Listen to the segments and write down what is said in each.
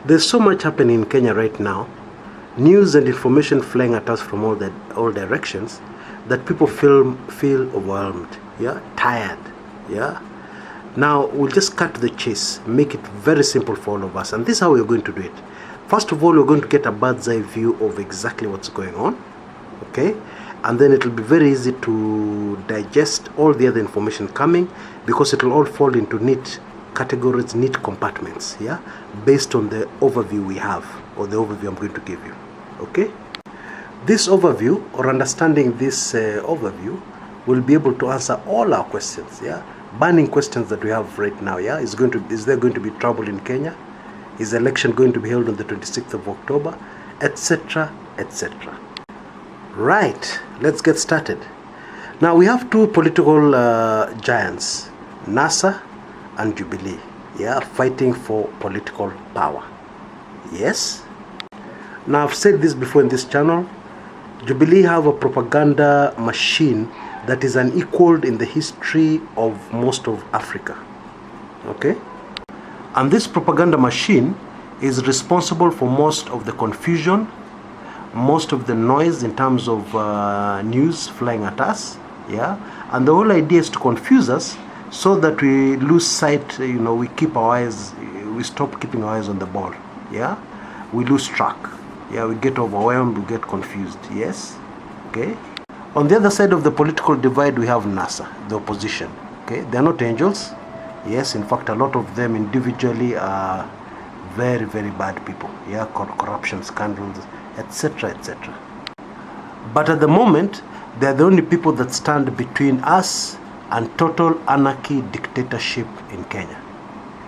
There's so much happening in Kenya right now, news and information flying at us from all directions, that people feel overwhelmed, yeah, tired, yeah. Now we'll just cut to the chase, make it very simple for all of us, and this is how we're going to do it. First of all, we're going to get a bird's eye view of exactly what's going on, okay, and then it'll be very easy to digest all the other information coming, because it'll all fall into neat categories, neat compartments, yeah, based on the overview we have, or the overview I'm going to give you. Okay, this overview, or understanding this overview, will be able to answer all our questions, yeah, burning questions that we have right now. Yeah, is there going to be trouble in Kenya? Is the election going to be held on the 26th of October, etc., etc. Right, let's get started. Now we have two political giants, NASA and Jubilee, yeah, fighting for political power. Yes. Now I've said this before in this channel. Jubilee have a propaganda machine that is unequaled in the history of most of Africa. Okay? And this propaganda machine is responsible for most of the confusion, most of the noise in terms of news flying at us. Yeah? And the whole idea is to confuse us, so that we lose sight, we stop keeping our eyes on the ball. Yeah, we lose track. Yeah, we get overwhelmed, we get confused. Yes, okay. On the other side of the political divide, we have NASA, the opposition. Okay, they're not angels. Yes, in fact, a lot of them individually are very, very bad people. Yeah, corruption scandals, etc., etc. But at the moment, they're the only people that stand between us and total anarchy, dictatorship in Kenya.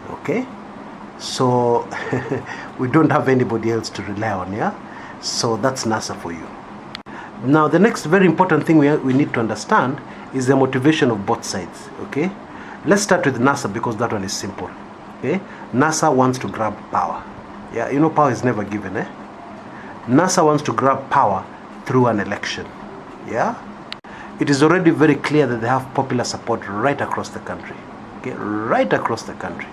Okay, so we don't have anybody else to rely on. Yeah, so that's NASA for you. Now the next very important thing we need to understand is the motivation of both sides. Okay, let's start with NASA, because that one is simple. Okay, NASA wants to grab power. Yeah, power is never given. NASA wants to grab power through an election. Yeah. It is already very clear that they have popular support right across the country. Okay, right across the country.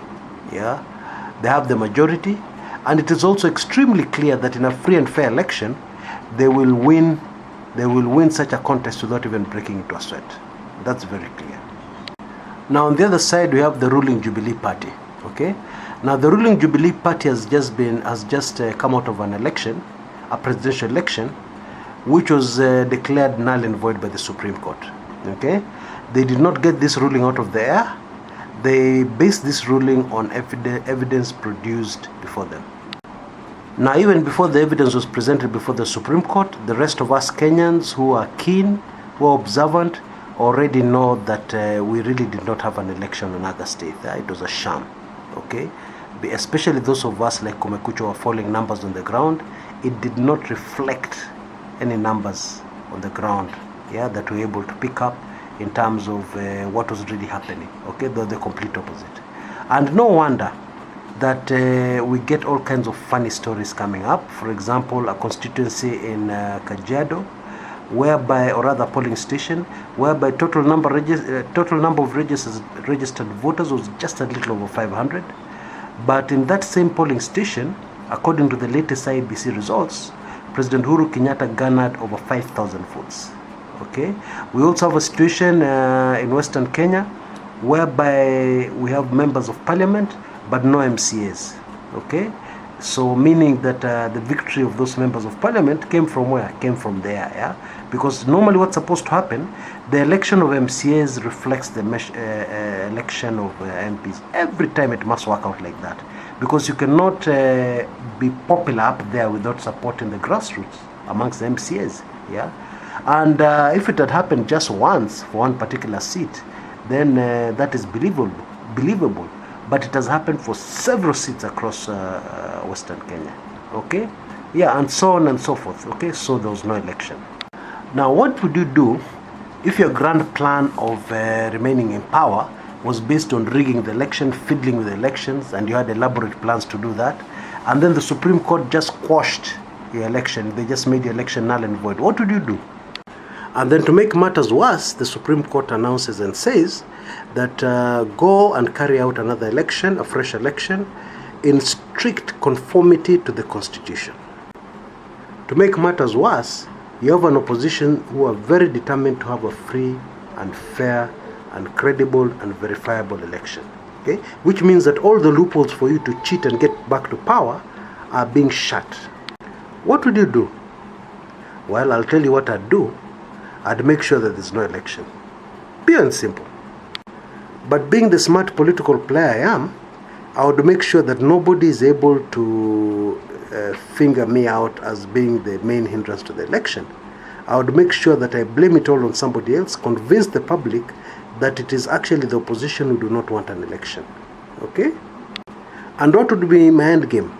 Yeah, they have the majority, and it is also extremely clear that in a free and fair election, they will win. They will win such a contest without even breaking into a sweat. That's very clear. Now on the other side, we have the ruling Jubilee Party. Okay, now the ruling Jubilee Party has just come out of an election, a presidential election, which was declared null and void by the Supreme Court. Okay, they did not get this ruling out of the air. They based this ruling on evidence produced before them. Now, even before the evidence was presented before the Supreme Court, the rest of us Kenyans who are keen, who are observant, already know that we really did not have an election on August 8th. It was a sham. Okay, especially those of us like Kumekucha who are following numbers on the ground. It did not reflect any numbers on the ground, yeah, that we're able to pick up in terms of what was really happening. Okay, they're the complete opposite. And no wonder that we get all kinds of funny stories coming up. For example, a constituency in Kajiado, whereby, or rather polling station, whereby total number of registered voters was just a little over 500. But in that same polling station, according to the latest IEBC results, President Uhuru Kenyatta garnered over 5,000 votes. Okay, we also have a situation in Western Kenya, whereby we have members of parliament but no MCAs. Okay, so meaning that the victory of those members of parliament came from where? Came from there. Yeah, because normally what's supposed to happen, the election of MCAs reflects the election of MPs. Every time it must work out like that, because you cannot be popular up there without supporting the grassroots amongst the MCAs. Yeah, and if it had happened just once for one particular seat, then that is believable. But it has happened for several seats across Western Kenya. Okay, yeah, and so on and so forth. Okay, so there was no election. Now, what would you do if your grand plan of remaining in power was based on rigging the election, fiddling with the elections, and you had elaborate plans to do that, and then the Supreme Court just quashed your election? They just made the election null and void. What would you do? And then to make matters worse, the Supreme Court announces and says that go and carry out another election, a fresh election, in strict conformity to the Constitution. To make matters worse, you have an opposition who are very determined to have a free and fair and credible and verifiable election. Okay? Which means that all the loopholes for you to cheat and get back to power are being shut. What would you do? Well, I'll tell you what I'd do. I'd make sure that there's no election. Pure and simple. But being the smart political player I am, I would make sure that nobody is able to finger me out as being the main hindrance to the election. I would make sure that I blame it all on somebody else, convince the public that it is actually the opposition who do not want an election. Okay? And what would be my end game?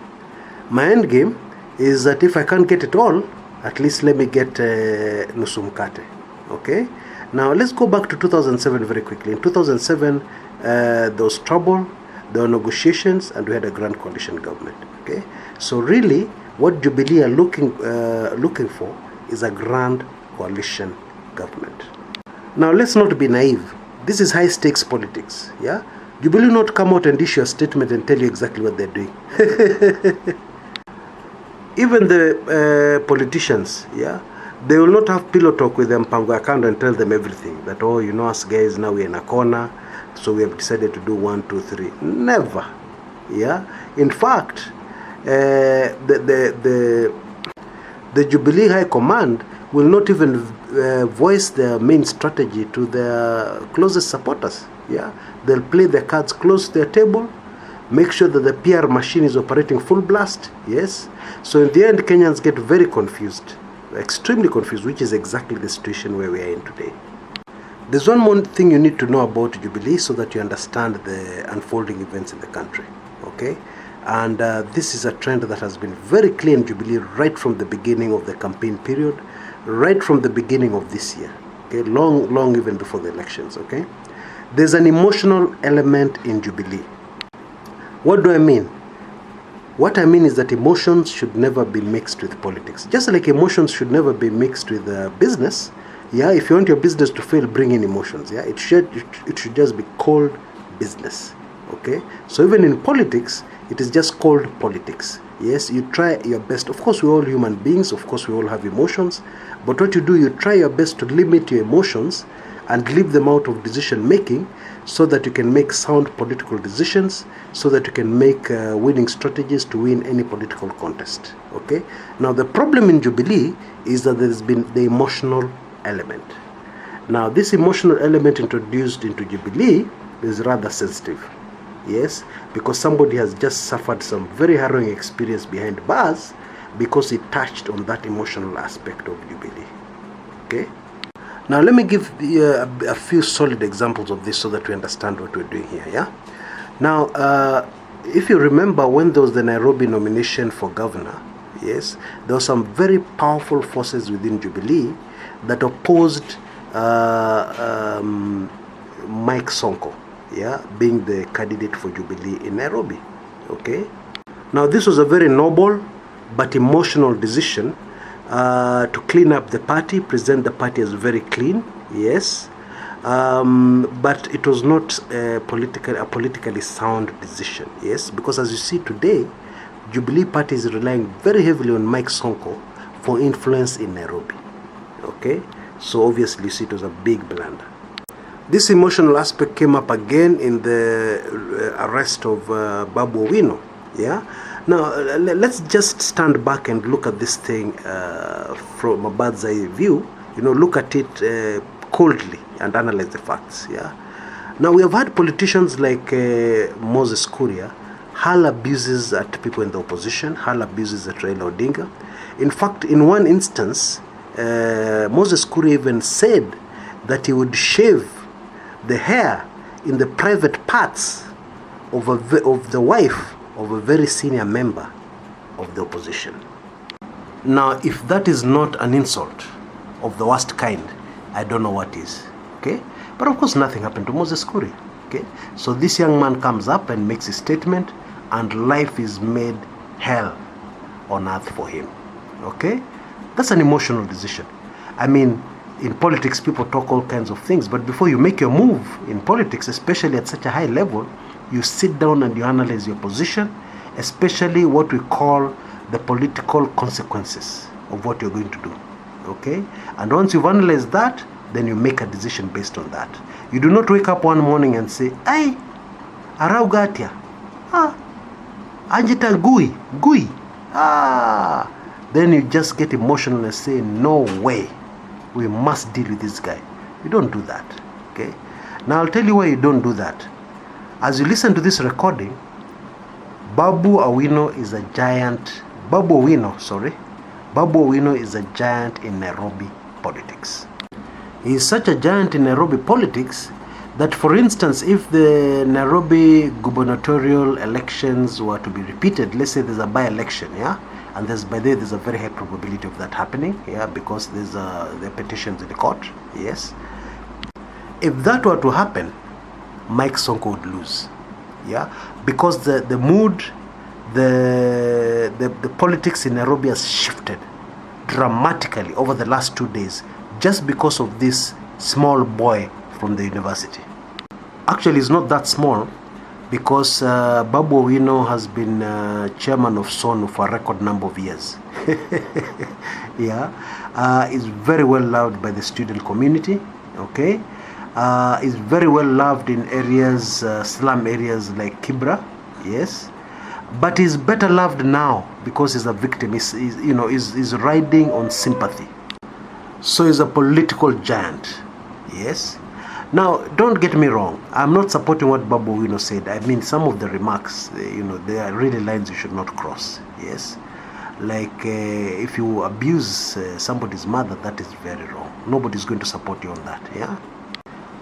My end game is that if I can't get it all, at least let me get nusu mkate. Okay? Now let's go back to 2007 very quickly. In 2007, there was trouble, there were negotiations, and we had a grand coalition government. Okay? So really, what Jubilee are looking for is a grand coalition government. Now let's not be naive. This is high stakes politics. Yeah? Jubilee will not come out and issue a statement and tell you exactly what they're doing. Even the politicians, yeah, they will not have pillow talk with them Mpango account and tell them everything. That, oh, you know us guys, now we're in a corner, so we have decided to do 1, 2, 3. Never. Yeah. In fact, the Jubilee High Command will not even voice their main strategy to their closest supporters. Yeah. They'll play their cards close to their table, make sure that the PR machine is operating full blast. Yes. So in the end, Kenyans get very confused, extremely confused, which is exactly the situation where we are in today. There's one more thing you need to know about Jubilee so that you understand the unfolding events in the country. Okay? And this is a trend that has been very clear in Jubilee right from the beginning of the campaign period, right from the beginning of this year. Okay? Long even before the elections. Okay? There's an emotional element in Jubilee. What do I mean? What I mean is that emotions should never be mixed with politics. Just like emotions should never be mixed with business. Yeah, if you want your business to fail, bring in emotions. Yeah, it should just be called business. Okay, so even in politics, it is just called politics. Yes, you try your best. Of course, we're all human beings. Of course, we all have emotions. But what you do, you try your best to limit your emotions and leave them out of decision making, so that you can make sound political decisions, so that you can make winning strategies to win any political contest. Okay. Now the problem in Jubilee is that there's been the emotional element. Now this emotional element introduced into Jubilee is rather sensitive. Yes, because somebody has just suffered some very harrowing experience behind bars because it touched on that emotional aspect of Jubilee. Okay. Now let me give a few solid examples of this so that we understand what we're doing here. Yeah. Now, if you remember when there was the Nairobi nomination for governor, yes, there were some very powerful forces within Jubilee that opposed Mike Sonko, yeah, being the candidate for Jubilee in Nairobi. Okay. Now this was a very noble but emotional decision to clean up the party, present the party as very clean. Yes. But it was not a politically sound decision. Yes, because as you see today, Jubilee Party is relying very heavily on Mike Sonko for influence in Nairobi. Okay, so obviously you see it was a big blunder. This emotional aspect came up again in the arrest of Babu Owino. Yeah. Now let's just stand back and look at this thing from a bird's eye view. You know, look at it coldly and analyze the facts. Yeah. Now we have had politicians like Moses Kuria hurl abuses at people in the opposition, hurl abuses at Raila Odinga. In fact, in one instance, Moses Kuria even said that he would shave the hair in the private parts of the wife of a very senior member of the opposition. Now, if that is not an insult of the worst kind, I don't know what is. Okay, but of course nothing happened to Moses Kuria. Okay, so this young man comes up and makes a statement, and life is made hell on earth for him. Okay, that's an emotional decision. I mean, in politics, people talk all kinds of things, but before you make your move in politics, especially at such a high level, you sit down and you analyze your position, especially what we call the political consequences of what you're going to do. Okay? And once you've analyzed that, then you make a decision based on that. You do not wake up one morning and say, "Ay, araugatia, anjita gui, Then you just get emotional and say, "No way, we must deal with this guy." You don't do that. Okay? Now I'll tell you why you don't do that. As you listen to this recording, Babu Owino is a giant in Nairobi politics. He is such a giant in Nairobi politics that, for instance, if the Nairobi gubernatorial elections were to be repeated, let's say there's a by-election, and there's a very high probability of that happening, because there are petitions in the court, yes. If that were to happen, Mike Sonko would lose, because the mood, the politics in Nairobi has shifted dramatically over the last 2 days, just because of this small boy from the university. Actually, he's not that small, because Babu Owino has been chairman of SONU for a record number of years. He's very well loved by the student community. Okay, is very well loved in areas, slum areas like Kibra, yes. But he's better loved now because he's a victim. He's riding on sympathy. So he's a political giant, yes. Now, don't get me wrong. I'm not supporting what Babu Owino said. I mean, some of the remarks, they are really lines you should not cross, yes. Like, if you abuse somebody's mother, that is very wrong. Nobody's going to support you on that,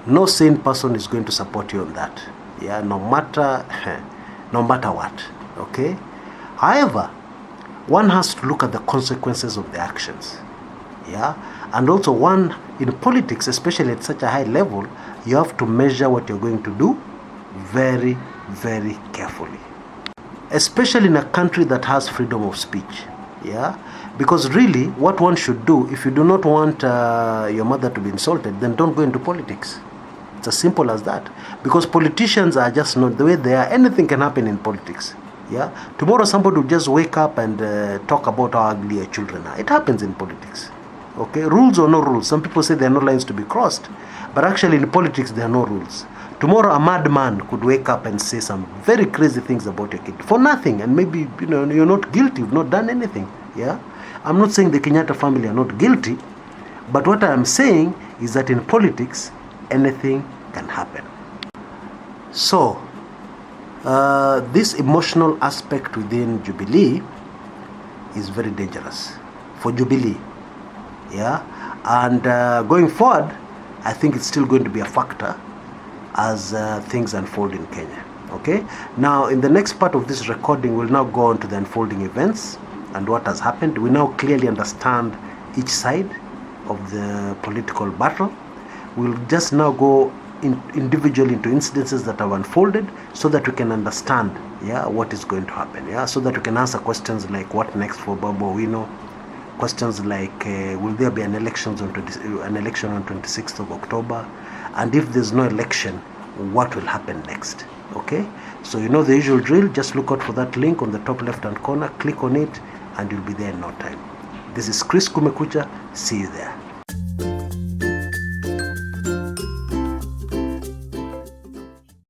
No sane person is going to support you on that, no matter what, okay? However, one has to look at the consequences of the actions, and also one, in politics, especially at such a high level, you have to measure what you're going to do very, very carefully. Especially in a country that has freedom of speech, because really what one should do, if you do not want your mother to be insulted, then don't go into politics. It's as simple as that, because politicians are just not the way they are. Anything can happen in politics. Tomorrow somebody will just wake up and talk about how ugly your children are. It happens in politics. Okay, rules or no rules. Some people say there are no lines to be crossed, but actually in politics there are no rules. Tomorrow a madman could wake up and say some very crazy things about your kid for nothing, and maybe you're not guilty, you've not done anything. I'm not saying the Kenyatta family are not guilty, but what I'm saying is that in politics anything can happen. So this emotional aspect within Jubilee is very dangerous for Jubilee. And going forward, I think it's still going to be a factor as things unfold in Kenya. Okay, now in the next part of this recording, we'll now go on to the unfolding events and what has happened. We now clearly understand each side of the political battle. We'll just now go individually into incidences that have unfolded, so that we can understand what is going to happen, so that we can answer questions like what next for Babu Owino, questions like will there be an election on 26th of October, and if there's no election, what will happen next. Okay, so the usual drill. Just look out for that link on the top left hand corner, click on it, and you'll be there in no time. This is Chris Kumekucha. See you there.